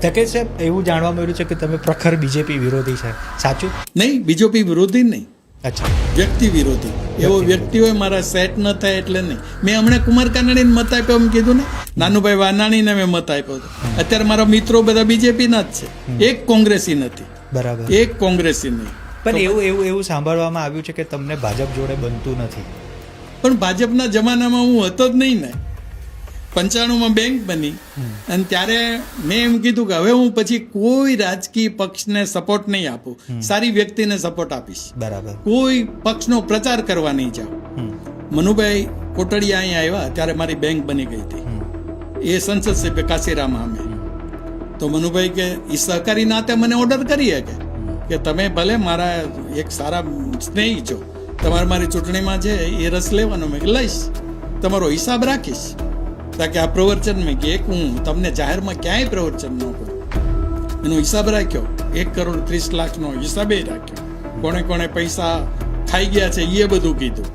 તકે સાહેબ, એવું જાણવા મળ્યું છે કે તમે પ્રખર બીજેપી વિરોધી છે, સાચું? નહીં, બીજેપી વિરોધી નહીં, અચ્છા, વ્યક્તિ વિરોધી. એવો વ્યક્તિ હોય મારા સેટ ન થાય એટલે નહીં. મેં હમણાં કુમાર કાનાણીને મત આપ્યો એમ કીધું ને, નાનુભાઈ વાનાણીને મેં મત આપ્યો હતો. અત્યારે મારા મિત્રો બધા બીજેપીના જ છે, એક કોંગ્રેસી નથી, બરાબર. એક કોંગ્રેસી નહીં. પણ એવું સાંભળવામાં આવ્યું છે કે તમને ભાજપ જોડે બનતું નથી. પણ ભાજપના જમાનામાં હું હતો જ નહીં ને. 95માં બેંક બની અને ત્યારે મેં એમ કીધું કે હવે હું પછી કોઈ રાજકીય પક્ષને સપોર્ટ નહીં આપું, સારી વ્યક્તિને સપોર્ટ આપીશ. બરાબર. કોઈ પક્ષનો પ્રચાર કરવા નહીં જાઉં. મનુભાઈ કોટડિયા અહીંયા આવ્યા ત્યારે મારી બેંક બની ગઈ હતી, એ સંસદ સભ્ય કાશીરામ સામે. તો મનુભાઈ કે એ સહકારી નાતે મને ઓર્ડર કરી શકે કે તમે ભલે મારા એક સારા સ્નેહી છો, તમારે મારી ચૂંટણીમાં છે એ રસ લેવાનો, મેં લઈશ, તમારો હિસાબ રાખીશ. તાકે આ પ્રવચન મેં કે એક હું તમને જાહેરમાં ક્યાંય પ્રવચન ન કરું, એનો હિસાબ રાખ્યો. 1,30,00,000નો હિસાબે રાખ્યો, કોણે કોણે પૈસા ખાઈ ગયા છે એ બધું કીધું.